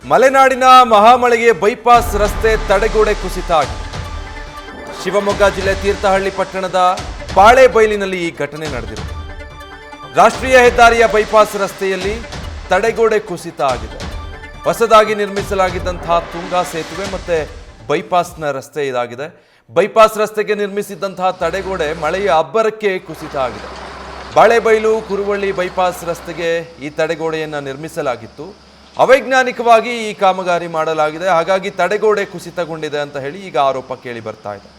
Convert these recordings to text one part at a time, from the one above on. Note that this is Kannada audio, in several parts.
ಮಲೆನಾಡಿನ ಮಹಾಮಳೆಗೆ ಬೈಪಾಸ್ ರಸ್ತೆ ತಡೆಗೋಡೆ ಕುಸಿತ ಆಗಿದೆ. ಶಿವಮೊಗ್ಗ ಜಿಲ್ಲೆ ತೀರ್ಥಹಳ್ಳಿ ಪಟ್ಟಣದ ಬಾಳೆಬೈಲಿನಲ್ಲಿ ಈ ಘಟನೆ ನಡೆದಿದೆ. ರಾಷ್ಟ್ರೀಯ ಹೆದ್ದಾರಿಯ ಬೈಪಾಸ್ ರಸ್ತೆಯಲ್ಲಿ ತಡೆಗೋಡೆ ಕುಸಿತ ಆಗಿದೆ. ಹೊಸದಾಗಿ ನಿರ್ಮಿಸಲಾಗಿದ್ದಂತಹ ತುಂಗಾ ಸೇತುವೆ ಮತ್ತೆ ಬೈಪಾಸ್ನ ರಸ್ತೆ ಇದಾಗಿದೆ. ಬೈಪಾಸ್ ರಸ್ತೆಗೆ ನಿರ್ಮಿಸಿದ್ದಂತಹ ತಡೆಗೋಡೆ ಮಳೆಯ ಅಬ್ಬರಕ್ಕೆ ಕುಸಿತ ಆಗಿದೆ. ಬಾಳೆಬೈಲು ಕುರುವಳ್ಳಿ ಬೈಪಾಸ್ ರಸ್ತೆಗೆ ಈ ತಡೆಗೋಡೆಯನ್ನು ನಿರ್ಮಿಸಲಾಗಿತ್ತು. ಅವೈಜ್ಞಾನಿಕವಾಗಿ ಈ ಕಾಮಗಾರಿ ಮಾಡಲಾಗಿದೆ, ಹಾಗಾಗಿ ತಡೆಗೋಡೆ ಕುಸಿತಗೊಂಡಿದೆ ಅಂತ ಹೇಳಿ ಈಗ ಆರೋಪ ಕೇಳಿ ಬರ್ತಾ ಇದೆ.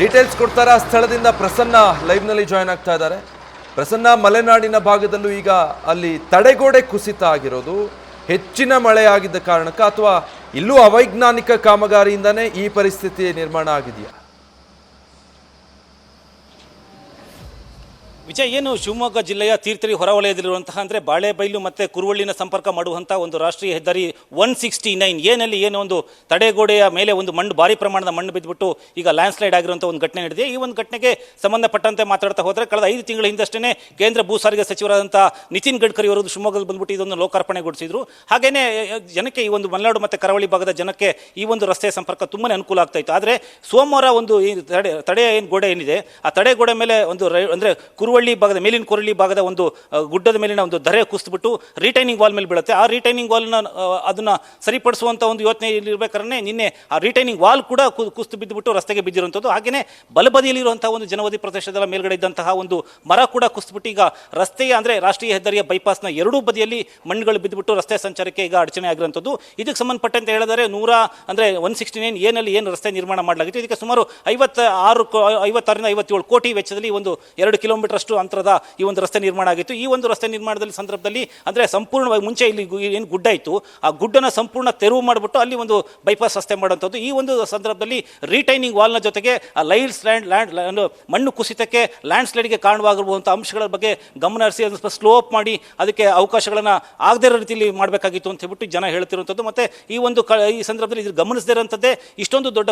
ಡೀಟೇಲ್ಸ್ ಕೊಡ್ತಾರ ಸ್ಥಳದಿಂದ ಪ್ರಸನ್ನ ಲೈವ್ನಲ್ಲಿ ಜಾಯ್ನ್ ಆಗ್ತಾ ಇದ್ದಾರೆ. ಪ್ರಸನ್ನ, ಮಲೆನಾಡಿನ ಭಾಗದಲ್ಲೂ ಈಗ ಅಲ್ಲಿ ತಡೆಗೋಡೆ ಕುಸಿತ ಆಗಿರೋದು ಹೆಚ್ಚಿನ ಮಳೆ ಆಗಿದ್ದ ಕಾರಣಕ್ಕ ಅಥವಾ ಇಲ್ಲೂ ಅವೈಜ್ಞಾನಿಕ ಕಾಮಗಾರಿಯಿಂದನೇ ಈ ಪರಿಸ್ಥಿತಿ ನಿರ್ಮಾಣ ಆಗಿದೆಯಾ? ವಿಜಯ್, ಏನು ಶಿವಮೊಗ್ಗ ಜಿಲ್ಲೆಯ ತೀರ್ಥಹಳ್ಳಿ ಹೊರವಲಯದಲ್ಲಿರುವಂತಹ ಅಂದರೆ ಬಾಳೆಬೈಲು ಮತ್ತು ಕುರುವಳ್ಳಿನ ಸಂಪರ್ಕ ಮಾಡುವಂಥ ಒಂದು ರಾಷ್ಟ್ರೀಯ ಹೆದ್ದಾರಿ 169 ಏನಲ್ಲಿ ಏನು ಒಂದು ತಡೆಗೋಡೆಯ ಮೇಲೆ ಒಂದು ಮಣ್ಣು ಭಾರಿ ಪ್ರಮಾಣದ ಮಣ್ಣು ಬಿದ್ದುಬಿಟ್ಟು ಈಗ ಲ್ಯಾಂಡ್ಸ್ಲೈಡ್ ಆಗಿರುವಂಥ ಒಂದು ಘಟನೆ ನಡೆದಿದೆ. ಈ ಒಂದು ಘಟನೆಗೆ ಸಂಬಂಧಪಟ್ಟಂತೆ ಮಾತಾಡ್ತಾ ಹೋದರೆ ಕಳೆದ 5 ತಿಂಗಳ ಹಿಂದಷ್ಟೇ ಕೇಂದ್ರ ಭೂ ಸಾರಿಗೆ ಸಚಿವರಾದಂಥ ನಿತಿನ್ ಗಡ್ಕರಿ ಅವರು ಶಿವಮೊಗ್ಗದಲ್ಲಿ ಬಂದುಬಿಟ್ಟು ಇದೊಂದು ಲೋಕಾರ್ಪಣೆಗೊಳಿಸಿದ್ರು. ಹಾಗೆಯೇ ಜನಕ್ಕೆ ಈ ಒಂದು ಮಲೆನಾಡು ಮತ್ತು ಕರಾವಳಿ ಭಾಗದ ಜನಕ್ಕೆ ಈ ಒಂದು ರಸ್ತೆಯ ಸಂಪರ್ಕ ತುಂಬಾ ಅನುಕೂಲ ಆಗ್ತಾ ಇತ್ತು. ಆದರೆ ಸೋಮವಾರ ಒಂದು ತಡೆ ಏನು ಗೋಡೆ ಏನಿದೆ ಆ ತಡೆಗೋಡೆ ಮೇಲೆ ಒಂದು ಅಂದರೆ ಕುರುವಳ್ಳಿ ಭಾಗದ ಮೇಲಿನ ಕುರುವಳ್ಳಿ ಭಾಗದ ಒಂದು ಗುಡ್ಡದ ಮೇಲಿನ ಒಂದು ಧರೆ ಕುಸಿದ್ಬಿಟ್ಟು ರಿಟೈನಿಂಗ್ ವಾಲ್ ಮೇಲೆ ಬೀಳುತ್ತೆ. ಆ ರಿಟೈನಿಂಗ್ ವಾಲ್ನ ಅದನ್ನ ಸರಿಪಡಿಸುವಂಥ ಒಂದು ಯೋಚನೆ ಇರಬೇಕಾದ್ರೆ ನಿನ್ನೆ ಆ ರಿಟೈನಿಂಗ್ ವಾಲ್ ಕೂಡ ಕುಸಿದು ಬಿದ್ದುಬಿಟ್ಟು ರಸ್ತೆಗೆ ಬಿದ್ದಿರುವಂಥದ್ದು. ಹಾಗೆಯೇ ಬಲಬದಿಯಲ್ಲಿರುವಂತಹ ಒಂದು ಜನವಧಿ ಪ್ರದೇಶದ ಮೇಲ್ಗಡೆ ಇದ್ದಂತಹ ಒಂದು ಮರ ಕೂಡ ಕುಸಿದ್ಬಿಟ್ಟು ಈಗ ರಸ್ತೆಯ ಅಂದರೆ ರಾಷ್ಟ್ರೀಯ ಹೆದ್ದಾರಿಯ ಬೈಪಾಸ್ನ ಎರಡೂ ಬದಿಯಲ್ಲಿ ಮಣ್ಣುಗಳು ಬಿದ್ದುಬಿಟ್ಟು ರಸ್ತೆ ಸಂಚಾರಕ್ಕೆ ಈಗ ಅಡಚಣೆ ಆಗಿರುವಂಥದ್ದು. ಇದಕ್ಕೆ ಸಂಬಂಧಪಟ್ಟಂತೆ ಹೇಳಿದರೆ 169 ಏನಲ್ಲಿ ಏನು ರಸ್ತೆ ನಿರ್ಮಾಣ ಮಾಡಲಾಗಿತ್ತು, ಇದಕ್ಕೆ ಸುಮಾರು 56ರಿಂದ 57 ಕೋಟಿ ವೆಚ್ಚದಲ್ಲಿ ಒಂದು 2 ಕಿಲೋಮೀಟರ್ ಅಷ್ಟು ಅಂತರದ ಈ ಒಂದು ರಸ್ತೆ ನಿರ್ಮಾಣ ಆಗಿತ್ತು. ಈ ಒಂದು ರಸ್ತೆ ನಿರ್ಮಾಣದಲ್ಲಿ ಸಂದರ್ಭದಲ್ಲಿ ಅಂದರೆ ಸಂಪೂರ್ಣವಾಗಿ ಮುಂಚೆ ಇಲ್ಲಿ ಏನು ಗುಡ್ಡ ಇತ್ತು ಆ ಗುಡ್ಡನ ಸಂಪೂರ್ಣ ತೆರವು ಮಾಡಿಬಿಟ್ಟು ಅಲ್ಲಿ ಒಂದು ಬೈಪಾಸ್ ರಸ್ತೆ ಮಾಡುವಂಥದ್ದು. ಈ ಒಂದು ಸಂದರ್ಭದಲ್ಲಿ ರಿಟೈನಿಂಗ್ ವಾಲ್ನ ಜೊತೆಗೆ ಮಣ್ಣು ಕುಸಿತಕ್ಕೆ ಲ್ಯಾಂಡ್ ಸ್ಲೈಡ್ಗೆ ಕಾರಣವಾಗಿರುವಂಥ ಅಂಶಗಳ ಬಗ್ಗೆ ಗಮನ ಹರಿಸಿ ಅದನ್ನು ಸ್ಲೋಪ್ ಮಾಡಿ ಅದಕ್ಕೆ ಅವಕಾಶಗಳನ್ನು ಆಗದೇ ಇರೋ ರೀತಿಯಲ್ಲಿ ಮಾಡಬೇಕಾಗಿತ್ತು ಅಂತ ಹೇಳ್ಬಿಟ್ಟು ಜನ ಹೇಳ್ತಿರುವಂಥದ್ದು. ಮತ್ತು ಈ ಸಂದರ್ಭದಲ್ಲಿ ಇದು ಗಮನಿಸದೇ ಇರೋಂಥದ್ದೇ ಇಷ್ಟೊಂದು ದೊಡ್ಡ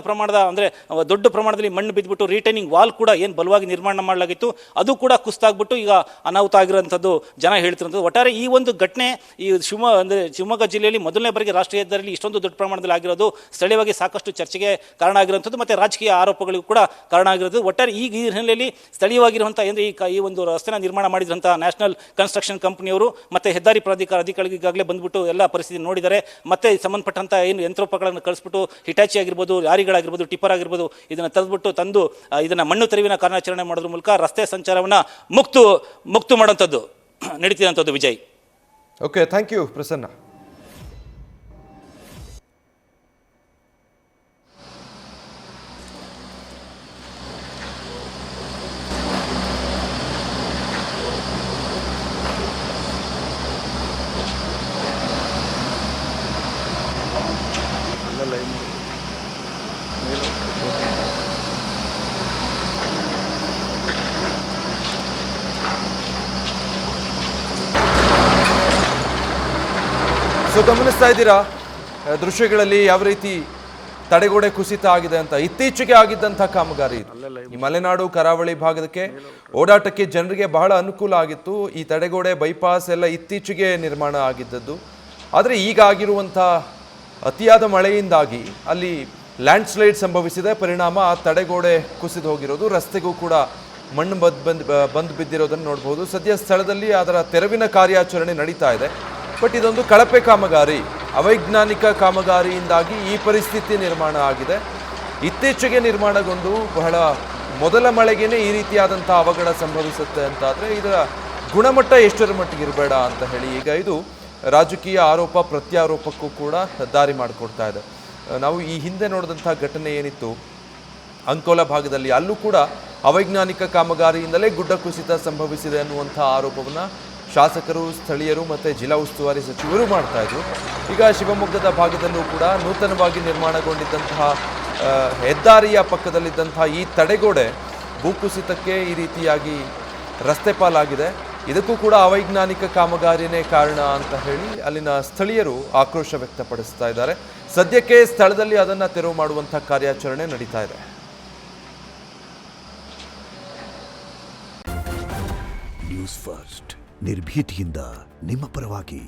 ಪ್ರಮಾಣದಲ್ಲಿ ಮಣ್ಣು ಬಿದ್ದುಬಿಟ್ಟು ರಿಟೈನಿಂಗ್ ವಾಲ್ ಕೂಡ ಏನು ಬಲವಾಗಿ ನಿರ್ಮಾಣ ಮಾಡಲಾಗಿತ್ತು ಅದು ಕೂಡ ಕುಸಿತಾಗ್ಬಿಟ್ಟು ಈಗ ಅನಾಹುತ ಆಗಿರೋಂಥದ್ದು ಜನ ಹೇಳ್ತಿರೋಂಥದ್ದು. ಒಟ್ಟಾರೆ ಈ ಒಂದು ಘಟನೆ ಈ ಶಿವಮೊಗ್ಗ ಜಿಲ್ಲೆಯಲ್ಲಿ ಮೊದಲನೇ ಬಾರಿಗೆ ರಾಷ್ಟ್ರೀಯ ಹೆದ್ದಾರಿಯಲ್ಲಿ ಇಷ್ಟೊಂದು ದೊಡ್ಡ ಪ್ರಮಾಣದಲ್ಲಿ ಆಗಿರೋದು ಸ್ಥಳೀಯವಾಗಿ ಸಾಕಷ್ಟು ಚರ್ಚೆಗೆ ಕಾರಣ ಆಗಿರುವಂಥದ್ದು ಮತ್ತು ರಾಜಕೀಯ ಆರೋಪಗಳಿಗೂ ಕೂಡ ಕಾರಣ ಆಗಿರೋದು. ಒಟ್ಟಾರೆ ಈ ಹಿನ್ನೆಲೆಯಲ್ಲಿ ಸ್ಥಳೀಯವಾಗಿರುವಂಥ ಈ ಒಂದು ರಸ್ತೆನ ನಿರ್ಮಾಣ ಮಾಡಿದಂಥ ನ್ಯಾಷನಲ್ ಕನ್ಸ್ಟ್ರಕ್ಷನ್ ಕಂಪನಿಯವರು ಮತ್ತು ಹೆದ್ದಾರಿ ಪ್ರಾಧಿಕಾರ ಅಧಿಕಾರಿಗಳು ಈಗಾಗಲೇ ಬಂದ್ಬಿಟ್ಟು ಎಲ್ಲ ಪರಿಸ್ಥಿತಿ ನೋಡಿದ್ದಾರೆ. ಮತ್ತೆ ಸಂಬಂಧಪಟ್ಟಂಥ ಏನು ಯಂತ್ರೋಪಕರಣಗಳನ್ನು ಕಳಿಸ್ಬಿಟ್ಟು ಹಿಟಾಚಿ ಆಗಿರ್ಬೋದು, ಲಾರಿಗಳಾಗಿರ್ಬೋದು, ಟಿಪ್ಪರ್ ಆಗಿರ್ಬೋದು ಇದನ್ನು ತಂದು ಇದನ್ನು ಮಣ್ಣು ತೆರವಿನ ಕಾರ್ಯಾಚರಣೆ ಮಾಡೋದ್ರ ಮೂಲಕ ರಸ್ತೆ ಸಂಚಾರವನ್ನು ಮುಕ್ತು ಮಾಡುವಂಥದ್ದು ನಡೀತಿರುವಂಥದ್ದು. Vijay, okay, thank you Prasanna. So ಗಮನಿಸ್ತಾ ಇದ್ದೀರಾ ದೃಶ್ಯಗಳಲ್ಲಿ ಯಾವ ರೀತಿ ತಡೆಗೋಡೆ ಕುಸಿತ ಆಗಿದೆ ಅಂತ. ಇತ್ತೀಚೆಗೆ ಆಗಿದ್ದಂಥ ಕಾಮಗಾರಿ ಇದು. ಈ ಮಲೆನಾಡು ಕರಾವಳಿ ಭಾಗಕ್ಕೆ ಓಡಾಟಕ್ಕೆ ಜನರಿಗೆ ಬಹಳ ಅನುಕೂಲ ಆಗಿತ್ತು. ಈ ತಡೆಗೋಡೆ ಬೈಪಾಸ್ ಎಲ್ಲ ಇತ್ತೀಚೆಗೆ ನಿರ್ಮಾಣ ಆಗಿದ್ದದ್ದು. ಆದರೆ ಈಗ ಆಗಿರುವಂಥ ಅತಿಯಾದ ಮಳೆಯಿಂದಾಗಿ ಅಲ್ಲಿ ಲ್ಯಾಂಡ್ ಸ್ಲೈಡ್ ಸಂಭವಿಸಿದೆ. ಪರಿಣಾಮ ಆ ತಡೆಗೋಡೆ ಕುಸಿದು ಹೋಗಿರೋದು, ರಸ್ತೆಗೂ ಕೂಡ ಮಣ್ಣು ಬಂದು ಬಿದ್ದಿರೋದನ್ನು ನೋಡ್ಬೋದು. ಸದ್ಯ ಸ್ಥಳದಲ್ಲಿ ಅದರ ತೆರವಿನ ಕಾರ್ಯಾಚರಣೆ ನಡೀತಾ ಇದೆ. ಬಟ್ ಇದೊಂದು ಕಳಪೆ ಕಾಮಗಾರಿ, ಅವೈಜ್ಞಾನಿಕ ಕಾಮಗಾರಿಯಿಂದಾಗಿ ಈ ಪರಿಸ್ಥಿತಿ ನಿರ್ಮಾಣ ಆಗಿದೆ. ಇತ್ತೀಚೆಗೆ ನಿರ್ಮಾಣಗೊಂಡು ಬಹಳ ಮೊದಲ ಮಳೆಗೇನೆ ಈ ರೀತಿಯಾದಂಥ ಅವಘಡ ಸಂಭವಿಸುತ್ತೆ ಅಂತಾದರೆ ಇದರ ಗುಣಮಟ್ಟ ಎಷ್ಟರ ಮಟ್ಟಿಗೆ ಇರಬೇಡ ಅಂತ ಹೇಳಿ ಈಗ ಇದು ರಾಜಕೀಯ ಆರೋಪ ಪ್ರತ್ಯಾರೋಪಕ್ಕೂ ಕೂಡ ದಾರಿ ಮಾಡಿಕೊಡ್ತಾ ಇದೆ. ನಾವು ಈ ಹಿಂದೆ ನೋಡಿದಂಥ ಘಟನೆ ಏನಿತ್ತು ಅಂಕೋಲ ಭಾಗದಲ್ಲಿ, ಅಲ್ಲೂ ಕೂಡ ಅವೈಜ್ಞಾನಿಕ ಕಾಮಗಾರಿಯಿಂದಲೇ ಗುಡ್ಡ ಕುಸಿತ ಸಂಭವಿಸಿದೆ ಅನ್ನುವಂಥ ಆರೋಪವನ್ನು ಶಾಸಕರು, ಸ್ಥಳೀಯರು ಮತ್ತು ಜಿಲ್ಲಾ ಉಸ್ತುವಾರಿ ಸಚಿವರು ಮಾಡ್ತಾ ಇದ್ರು. ಈಗ ಶಿವಮೊಗ್ಗದ ಭಾಗದಲ್ಲೂ ಕೂಡ ನೂತನವಾಗಿ ನಿರ್ಮಾಣಗೊಂಡಿದ್ದಂತಹ ಹೆದ್ದಾರಿಯ ಪಕ್ಕದಲ್ಲಿದ್ದಂತಹ ಈ ತಡೆಗೋಡೆ ಭೂಕುಸಿತಕ್ಕೆ ಈ ರೀತಿಯಾಗಿ ರಸ್ತೆ ಪಾಲಾಗಿದೆ. ಇದಕ್ಕೂ ಕೂಡ ಅವೈಜ್ಞಾನಿಕ ಕಾಮಗಾರಿನೇ ಕಾರಣ ಅಂತ ಹೇಳಿ ಅಲ್ಲಿನ ಸ್ಥಳೀಯರು ಆಕ್ರೋಶ ವ್ಯಕ್ತಪಡಿಸ್ತಾ ಇದ್ದಾರೆ. ಸದ್ಯಕ್ಕೆ ಸ್ಥಳದಲ್ಲಿ ಅದನ್ನು ತೆರವು ಮಾಡುವಂಥ ಕಾರ್ಯಾಚರಣೆ ನಡೀತಾ ಇದೆ. ನ್ಯೂಸ್ ಫಸ್ಟ್ ನಿರ್ಭೀತಿಯಿಂದ ನಿಮ್ಮ ಪರವಾಗಿ.